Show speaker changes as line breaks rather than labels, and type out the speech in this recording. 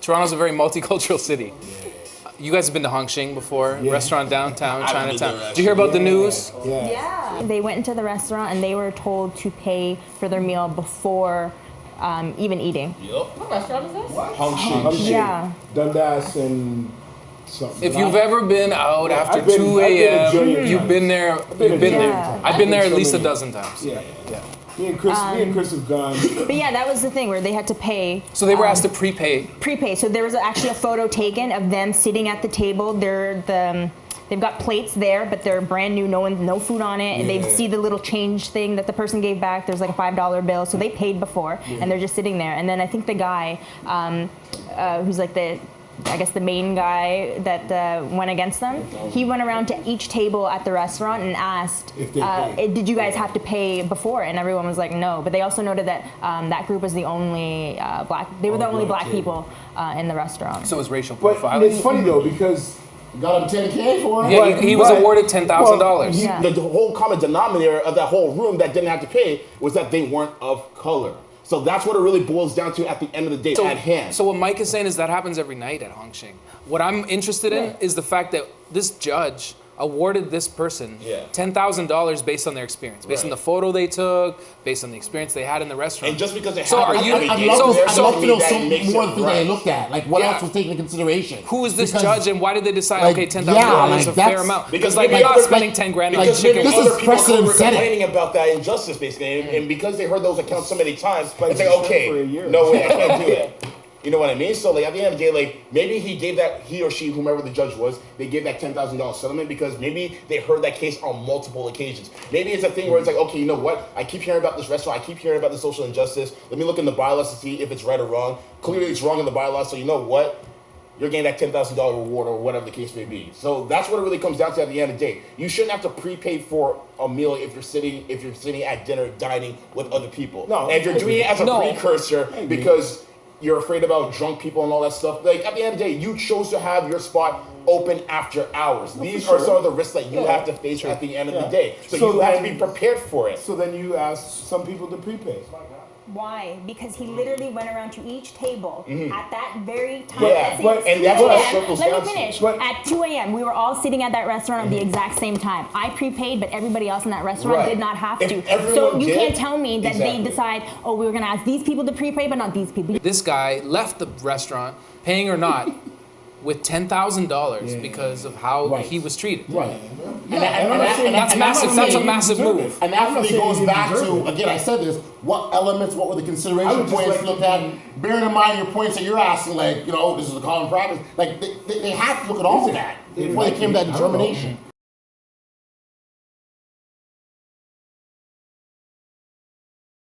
Toronto's a very multicultural city. You guys have been to Hong Shing before, restaurant downtown, Chinatown. Did you hear about the news?
Yeah. They went into the restaurant and they were told to pay for their meal before even eating.
What restaurant is this?
Hong Shing.
Yeah.
Dundas and something.
If you've ever been out after 2 a.m., you've been there. I've been there at least a dozen times.
Yeah. Me and Chris have gone.
But yeah, that was the thing where they had to pay.
So they were asked to prepay.
Prepay. So there was actually a photo taken of them sitting at the table. They've got plates there, but they're brand new, no food on it. And they see the little change thing that the person gave back. There's like a $5 bill. So they paid before, and they're just sitting there. And then I think the guy, who's like the main guy that went against them, he went around to each table at the restaurant and asked, did you guys have to pay before? And everyone was like, no. But they also noted that that group was the only black people in the restaurant.
So it was racial
But
profiling.
it's funny though because
got him $10K for it.
Yeah, he was awarded $10,000.
The whole common denominator of that whole room that didn't have to pay was that they weren't of color. So that's what it really boils down to at the end of the day, at hand.
So what Mike is saying is that happens every night at Hong Shing. What I'm interested in is the fact that this judge awarded this person $10,000 based on their experience, based on the photo they took, based on the experience they had in the restaurant.
And just because they
so
have
are you?
I'd
So
love to know
some
more
of the things they looked at. Like what else was taken into consideration?
Who is this judge and why did they decide?
Like,
okay, $10,000 is a fair amount.
Because
like
maybe
not spending 10 grand on chicken.
This is people were complaining about that injustice, basically, and because they heard those accounts so many times, it's like, okay, no way, I can't do it. You know what I mean? So like at the end of the day, like maybe he or she, whomever the judge was, they gave that $10,000 settlement because maybe they heard that case on multiple occasions. Maybe it's a thing where it's like, okay, you know what? I keep hearing about this restaurant. I keep hearing about the social injustice. Let me look in the bylaws to see if it's right or wrong. Clearly it's wrong in the bylaws. So you know what? You're getting that $10,000 reward or whatever the case may be. So that's what it really comes down to at the end of the day. You shouldn't have to prepay for a meal if you're sitting at dinner dining with other people. No, and if you're doing it as a precursor because you're afraid about drunk people and all that stuff. Like at the end of the day, you chose to have your spot open after hours. These are some of the risks that you have to face at the end of the day. So you have to be prepared for it.
So then you ask some people to prepay.
Why? Because he literally went around to each table at that very time.
And that's what circles down.
Let me finish. At 2 a.m., we were all sitting at that restaurant at the exact same time. I prepaid, but everybody else in that restaurant did not have to. So you can't tell me that they decide, oh, we were going to ask these people to prepay, but not these people.
This guy left the restaurant, paying or not, with $10,000 because of how he was treated.
Right.
And that's massive. That's a massive move.
And that really goes back to, again, I said this, what elements, what were the consideration points to look at? Bearing in mind your points that you're asking, like, this is a common practice. Like, they have to look at all of that before they came to that determination.